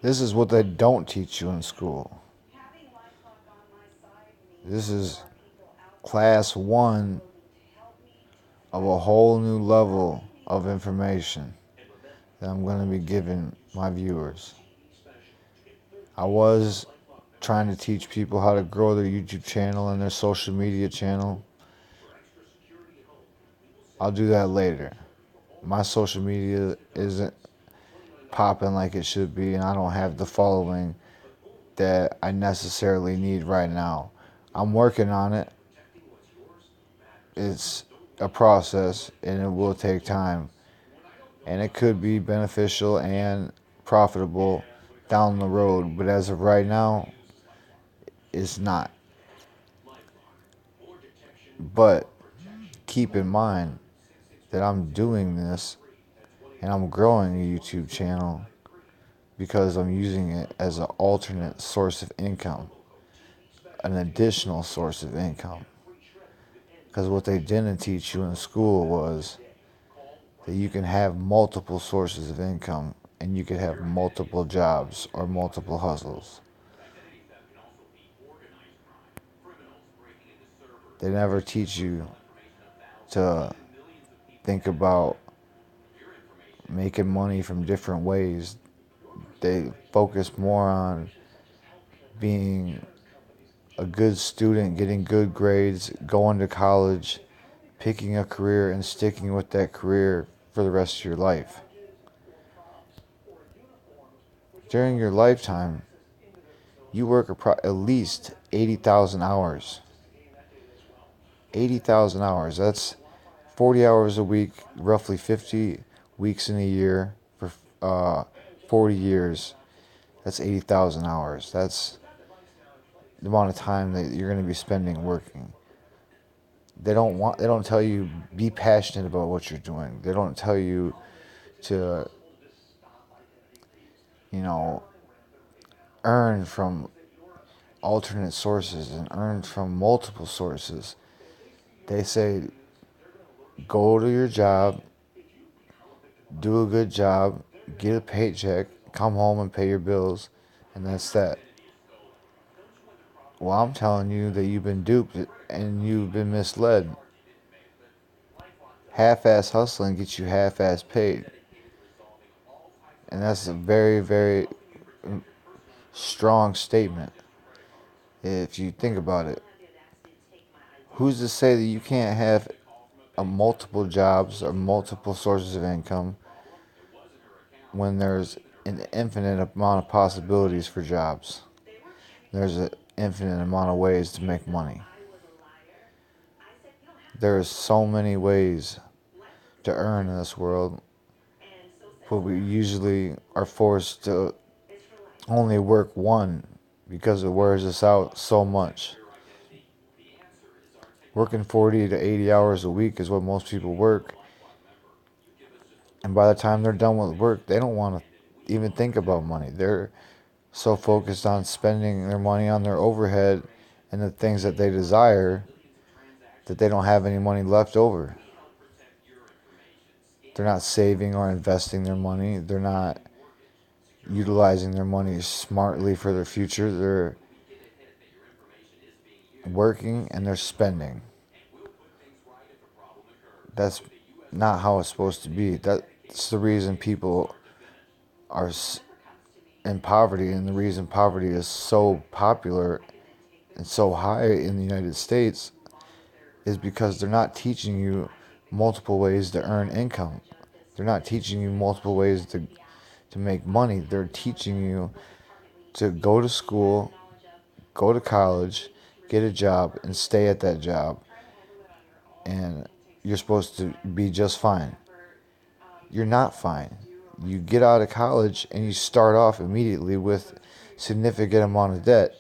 This is what they don't teach you in school. This is class one of a whole new level of information that I'm going to be giving my viewers. I was trying to teach people how to grow their YouTube channel and their social media channel. I'll do that later. My social media isn't popping like it should be, and I don't have the following that I necessarily need right now. I'm working on it. It's a process, and it will take time. And it could be beneficial and profitable down the road, but as of right now, it's not. But keep in mind that I'm doing this and I'm growing a YouTube channel because I'm using it as an alternate source of income, an additional source of income. Because what they didn't teach you in school was that you can have multiple sources of income and you can have multiple jobs or multiple hustles. They never teach you to think about making money from different ways. They focus more on being a good student, getting good grades, going to college, picking a career, and sticking with that career for the rest of your life. During your lifetime, you work at least 80,000 hours. 80,000 hours. That's 40 hours a week, roughly 50 weeks in a year for 40 years. That's 80,000 hours. That's the amount of time that you're going to be spending working. They don't tell you be passionate about what you're doing. They don't tell you to, you know, earn from alternate sources and earn from multiple sources. They say go to your job, do a good job, get a paycheck, come home and pay your bills, and that's that. Well, I'm telling you that you've been duped and you've been misled. Half-ass hustling gets you half-ass paid. And that's a very, very strong statement if you think about it. Who's to say that you can't have multiple jobs or multiple sources of income when there's an infinite amount of possibilities for jobs? There's an infinite amount of ways to make money. There are so many ways to earn in this world, but we usually are forced to only work one because it wears us out so much. Working 40 to 80 hours a week is what most people work. And by the time they're done with work, they don't want to even think about money. They're so focused on spending their money on their overhead and the things that they desire that they don't have any money left over. They're not saving or investing their money. They're not utilizing their money smartly for their future. They're working and they're spending. That's not how it's supposed to be. That's the reason people are in poverty, and the reason poverty is so popular and so high in the United States is because they're not teaching you multiple ways to earn income. They're not teaching you multiple ways to make money. They're teaching you to go to school, go to college, get a job, and stay at that job. And you're supposed to be just fine. You're not fine. You get out of college and you start off immediately with significant amount of debt.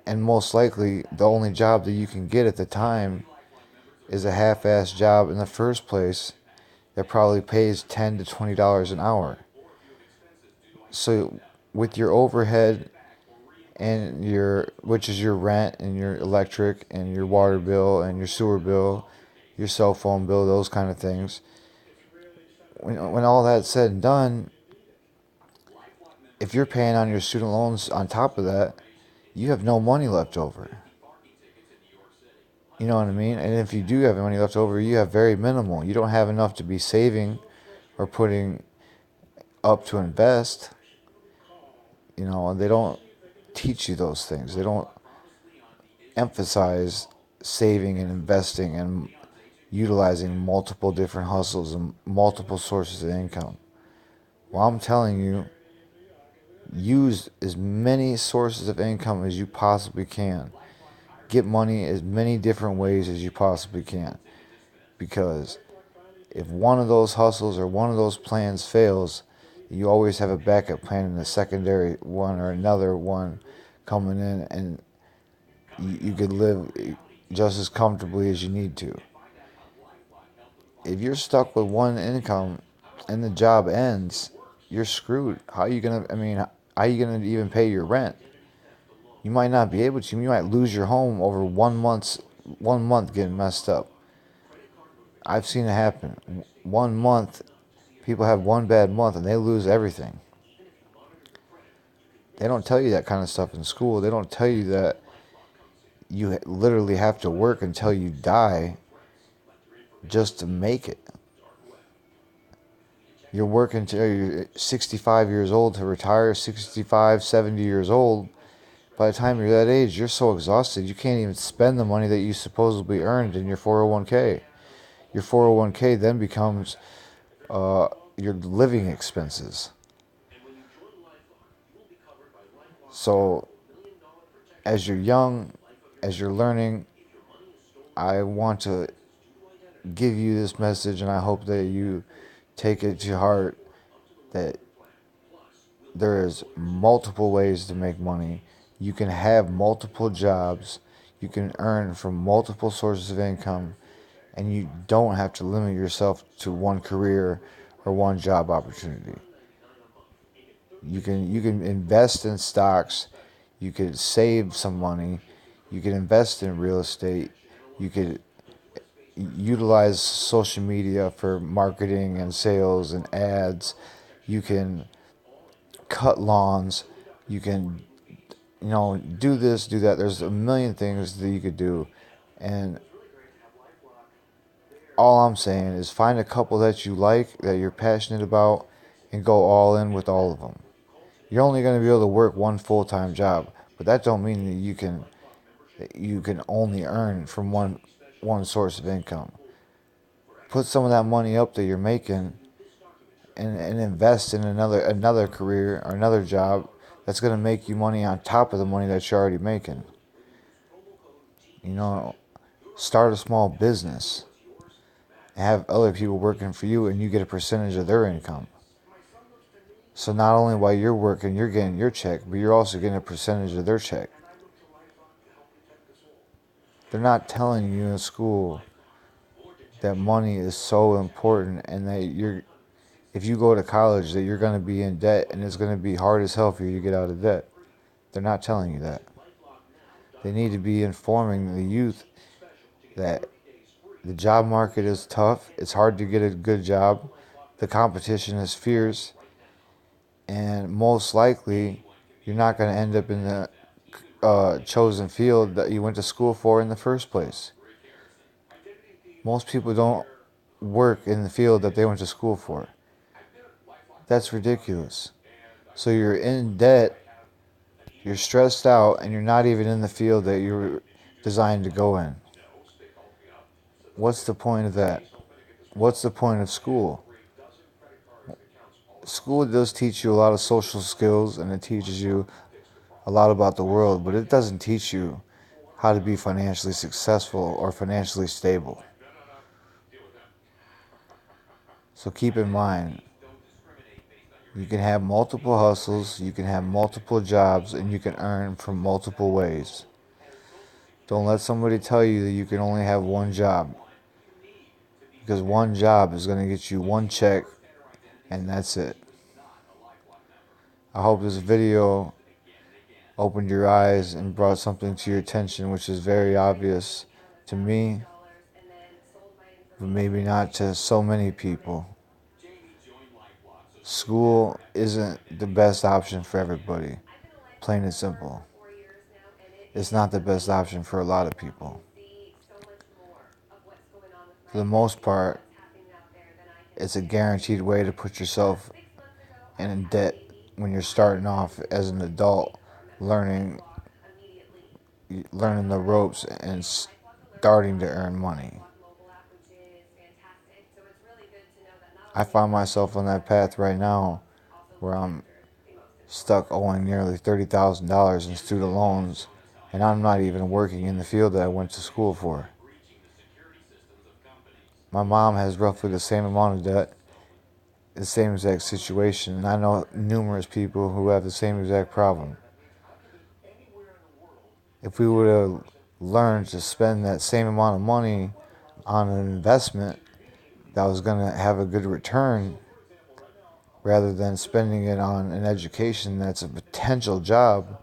And most likely the only job that you can get at the time is a half-ass job in the first place that probably pays $10 to $20 an hour. So with your overhead and which is your rent and your electric and your water bill and your sewer bill, your cell phone bill, those kind of things, when all that's said and done, if you're paying on your student loans on top of that, you have no money left over. You know what I mean? And if you do have money left over, you have very minimal. You don't have enough to be saving or putting up to invest. You know, and they don't teach you those things. They don't emphasize saving and investing and utilizing multiple different hustles and multiple sources of income. Well, I'm telling you, use as many sources of income as you possibly can. Get money as many different ways as you possibly can. Because if one of those hustles or one of those plans fails, you always have a backup plan in a secondary one or another one coming in, and you could live just as comfortably as you need to. If you're stuck with one income and the job ends, you're screwed. How are you gonna? How are you gonna even pay your rent? You might not be able to. You might lose your home over 1 month getting messed up. I've seen it happen. 1 month, people have one bad month and they lose everything. They don't tell you that kind of stuff in school. They don't tell you that you literally have to work until you die just to make it. You're working until you're 65 years old to retire, 65, 70 years old. By the time you're that age, you're so exhausted, you can't even spend the money that you supposedly earned in your 401k. Your 401k then becomes your living expenses. So, as you're young, as you're learning, I want to give you this message, and I hope that you take it to heart, that there is multiple ways to make money. You can have multiple jobs. You can earn from multiple sources of income, and you don't have to limit yourself to one career or one job opportunity. You can invest in stocks. You could save some money. You can invest in real estate. You could utilize social media for marketing and sales and ads. You can cut lawns. You can, do this, do that. There's a million things that you could do. And all I'm saying is find a couple that you like, that you're passionate about, and go all in with all of them. You're only going to be able to work one full-time job, but that don't mean that you can only earn from one source of income. Put some of that money up that you're making and invest in another career or another job that's going to make you money on top of the money that you're already making. Start a small business. Have other people working for you, and you get a percentage of their income. So not only while you're working, you're getting your check, but you're also getting a percentage of their check. They're not telling you in school that money is so important, and that if you go to college, that you're going to be in debt, and it's going to be hard as hell for you to get out of debt. They're not telling you that. They need to be informing the youth that the job market is tough. It's hard to get a good job. The competition is fierce. And most likely, you're not going to end up in the chosen field that you went to school for in the first place. Most people don't work in the field that they went to school for. That's ridiculous. So you're in debt, you're stressed out, and you're not even in the field that you're designed to go in. What's the point of that? What's the point of school? School does teach you a lot of social skills, and it teaches you a lot about the world, but it doesn't teach you how to be financially successful or financially stable. So keep in mind, you can have multiple hustles, you can have multiple jobs, and you can earn from multiple ways. Don't let somebody tell you that you can only have one job, because one job is going to get you one check, and that's it. I hope this video opened your eyes and brought something to your attention, which is very obvious to me, but maybe not to so many people. School isn't the best option for everybody. Plain and simple. It's not the best option for a lot of people. For the most part, it's a guaranteed way to put yourself in debt when you're starting off as an adult, learning learning the ropes and starting to earn money. I find myself on that path right now where I'm stuck owing nearly $30,000 in student loans, and I'm not even working in the field that I went to school for. My mom has roughly the same amount of debt, the same exact situation, and I know numerous people who have the same exact problem. If we would have learned to spend that same amount of money on an investment that was going to have a good return rather than spending it on an education that's a potential job,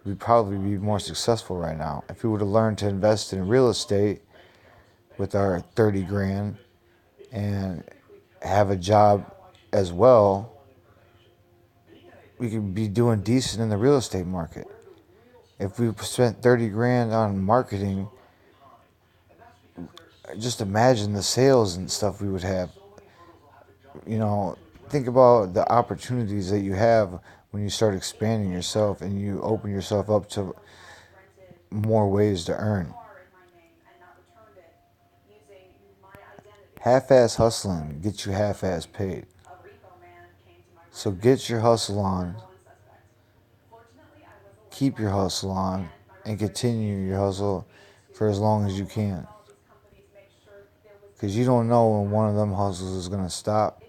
we'd probably be more successful right now. If we would have learned to invest in real estate with our 30 grand and have a job as well, we could be doing decent in the real estate market. If we spent 30 grand on marketing, just imagine the sales and stuff we would have. You know, think about the opportunities that you have when you start expanding yourself and you open yourself up to more ways to earn. Half-ass hustling gets you half-ass paid. So get your hustle on, keep your hustle on, and continue your hustle for as long as you can. Because you don't know when one of them hustles is going to stop.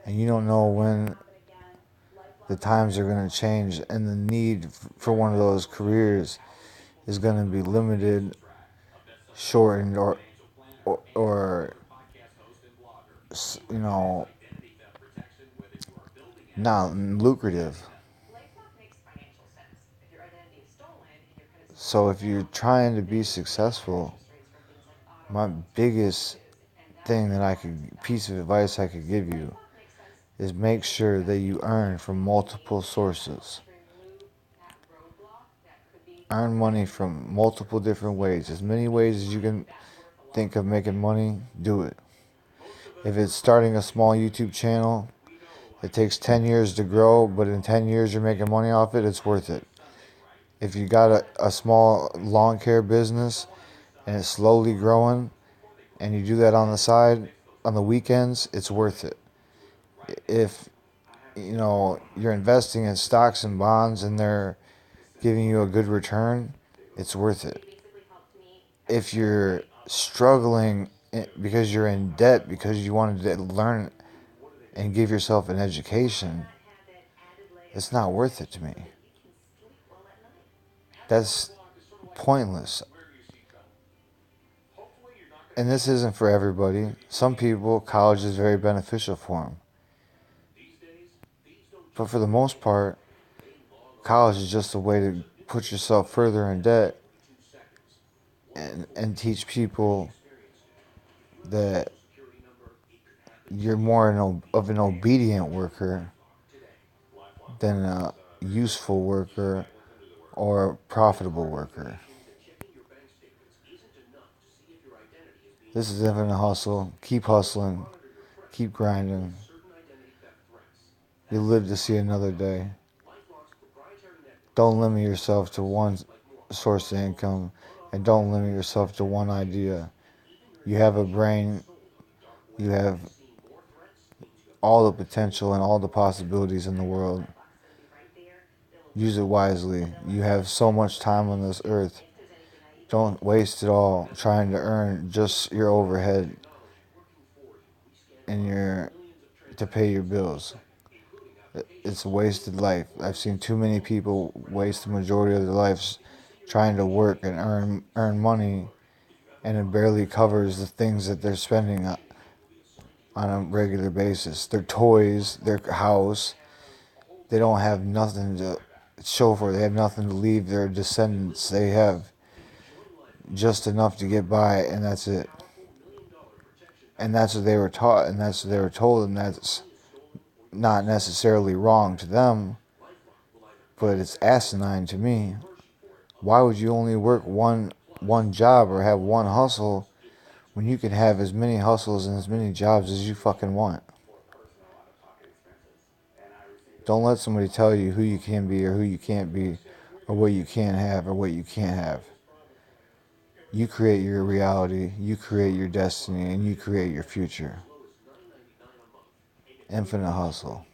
And you don't know when the times are going to change and the need for one of those careers is going to be limited, shortened, or you know, not lucrative. So if you're trying to be successful, my biggest piece of advice I could give you is make sure that you earn from multiple sources. Earn money from multiple different ways. As many ways as you can think of making money, do it. If it's starting a small YouTube channel, it takes 10 years to grow, but in 10 years you're making money off it, it's worth it. If you got a small lawn care business and it's slowly growing and you do that on the side, on the weekends, it's worth it. If you're investing in stocks and bonds and they're giving you a good return, it's worth it. If you're struggling because you're in debt because you wanted to learn and give yourself an education, it's not worth it to me. That's pointless. And this isn't for everybody. Some people, college is very beneficial for them. But for the most part, college is just a way to put yourself further in debt and teach people that you're more of an obedient worker than a useful worker or a profitable worker. This is Living a Hustle. Keep hustling. Keep grinding. You'll live to see another day. Don't limit yourself to one source of income, and don't limit yourself to one idea. You have a brain. You have all the potential and all the possibilities in the world. Use it wisely. You have so much time on this earth. Don't waste it all trying to earn just your overhead and to pay your bills. It's a wasted life. I've seen too many people waste the majority of their lives trying to work and earn money, and it barely covers the things that they're spending on a regular basis. Their toys, their house. They don't have nothing to show for it. They have nothing to leave their descendants. They have just enough to get by, and that's it. And that's what they were taught, and that's what they were told, and that's not necessarily wrong to them, but it's asinine to me. Why would you only work one job or have one hustle when you can have as many hustles and as many jobs as you fucking want? Don't let somebody tell you who you can be or who you can't be, or what you can have or what you can't have. You create your reality, you create your destiny, and you create your future. Infinite hustle.